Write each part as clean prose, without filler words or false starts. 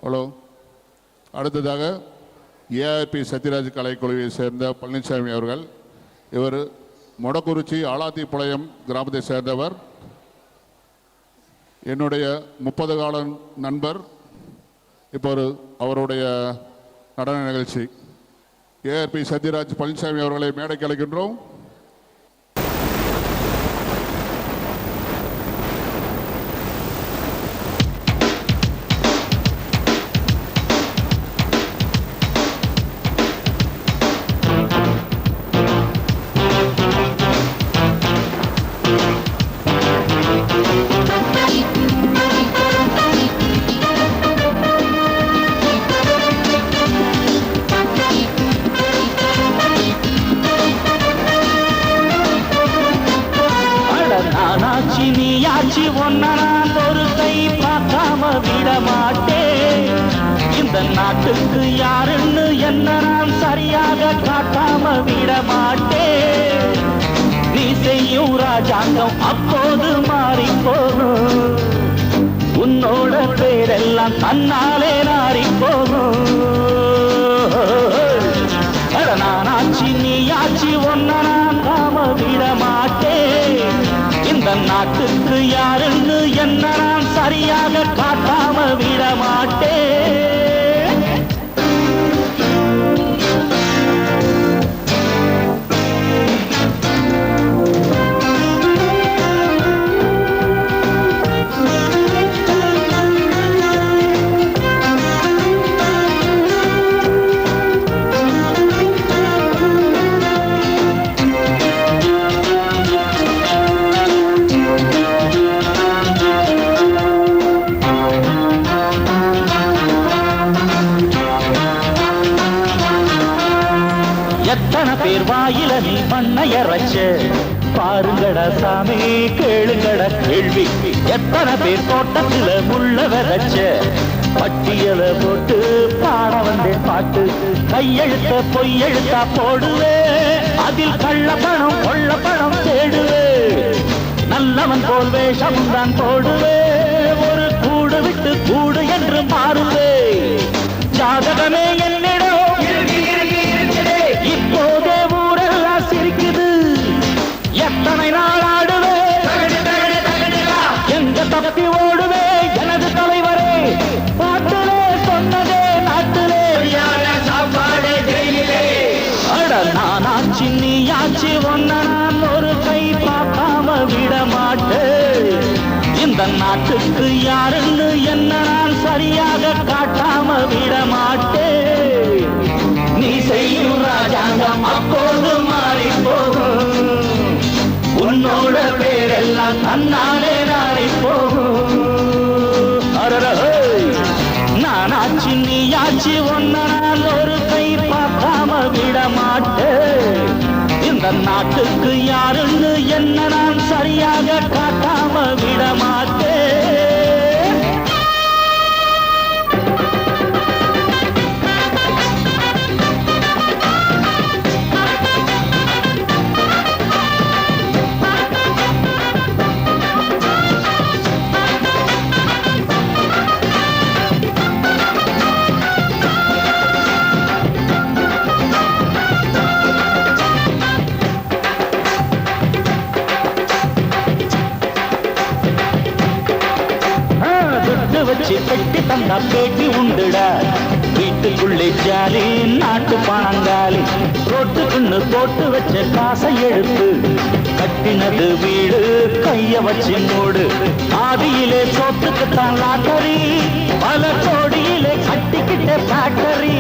Hello. அடுத்ததாக ARP Sathyaraj கலைக்குழுவை சேர்ந்த பழனிசாமி அவர்கள். இவர் மொடக்குறிச்சி ஆலாத்திப்பாளையம் கிராமத்தை சேர்ந்தவர். என்னுடைய 30 கால நண்பர். இப்போ அவருடைய நடன நிகழ்ச்சி. ஏஆர்பி சத்யராஜ் பழனிசாமி அவர்களை மேடைக்கு அழைக்கின்றோம். நீயாச்சி ஒன்ன நான் ஒரு கை பார்க்காம விட மாட்டேன். இந்த நாட்டுக்கு யாருன்னு என்ன நான் சரியாக காட்டாம விட மாட்டேன். நீ செய்யும் ராஜாங்கம் அப்போது மாறி போகும். உன்னோட பேரெல்லாம் தன்னாலே நாரி போகும். நானாச்சி நீயாச்சி ஒன்ன நான் காம விட மாட்டேன். இந்த நாட்டுக்கு யாருன்னு என்ன நான் சரியாக காட்டாம விட மாட்டேன். எத்தனை பேர் வாயில நீ பண்ணைய ரச்ச பாருங்கட சாமி கேளுங்கட கேள்வி. எத்தனை பேர் தோட்டத்துல முள்ள விதைச்ச பட்டியல போட்டு பாட வந்தேன் பாட்டு. கையெழுத்த பொய்யெழுத்தா போடுவே, அதில் கள்ள பணம் கொள்ள பணம் தேடுவே. நல்லவன் போல் வேஷம் தான் போடுவே, ஒரு கூடு விட்டு கூடு என்று மாறுவே. ஜாதகமே என்னிடம் இப்போதே ஊரெல்லாம் சிரிக்குது. எத்தனை நாள் ஆடுவே, எங்க தப்பி ஓடுவே எனது தலைவரே. பாட்டிலே சொன்னதே நாட்டிலே சாப்பாடு ஜெயிலே. அட நானாச்சி நீயாச்சி ஒன்ன நான் ஒரு கை பார்க்காம விட மாட்டேன். இந்த நாட்டுக்கு யாருன்னு என்ன நான் சரியாக காட்டாம விட மாட்டேன். நீ செய்யும் ராஜாங்கம் அப்போது மாறி போகும். உன்னோட பேரெல்லாம் தன்னாலே நாரி போகும். நானாச்சி நீயாச்சி ஒன்ன நான் ஒரு கை பார்க்காம விட மாட்டேன். இந்த நாட்டுக்கு யாருன்னு என்ன நான் சரியாக காட்டாம விட மாட்டேன். வச்சு பெட்டி தந்தா பேட்டி உண்டுடா. வீட்டுக்குள்ளே ஜாலி நாட்டு பணங்காலி. ரோட்டுக்குன்னு போட்டு வச்ச காசை எடுத்து கட்டினது வீடு கைய வச்சு மூடு. ஆதியிலே சோத்துக்குத்தான் லாட்டரி, பல கோடியிலே கட்டிக்கிட்ட ஃபேக்டரி.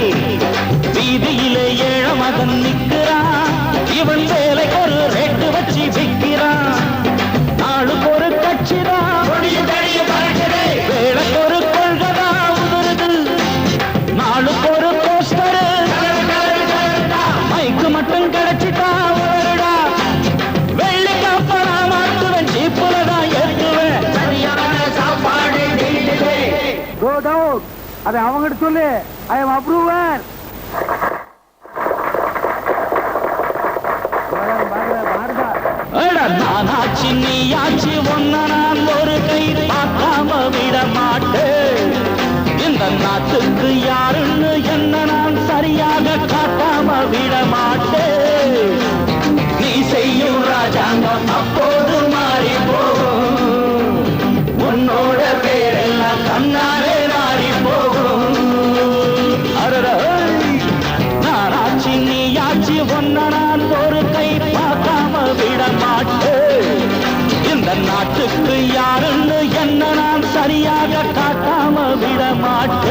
வீதியிலே ஏழ மகன் நிற்கிறான், இவன் வேலைக்கு ஒரு ரேட்டு வச்சு விற்கிறான். நாளுக்கு ஒரு கட்சிதான், வேலைக்கு ஒரு கொள்கைதான் உதருது. நாளுக்கு ஒரு போஸ்டர், மைக்கு மட்டும் கிடைச்சிட்டா வருடா. வெள்ளி காப்பனா மாட்டுவேன், ஜீப்புலதான் ஏற்றுவேன். சரியான சாப்பாடு அதை அவங்கிட்ட சொல்லு. I am approver. நானாச்சி நீயாச்சி ஒன்ன நான் ஒரு கை பார்க்காம விட மாட்டேன். இந்த நாட்டுக்கு யாருன்னு என்ன நான் சரியாக காட்டாம விட மாட்டேன். நீ செய்யும் ராஜாங்கம் அப்போது மாறி போகும். உன்னோட பேரெல்லாம் கண்ணாலே நாடி போகும். அரரை நானாச்சி நீயாச்சி ஒன்ன நான் ஒரு கை பார்க்காம விட மாட்டேன். இந்த நாட்டுக்கு யாருன்னு என்ன நான் சரியாக காட்டாம விட மாட்டேன்.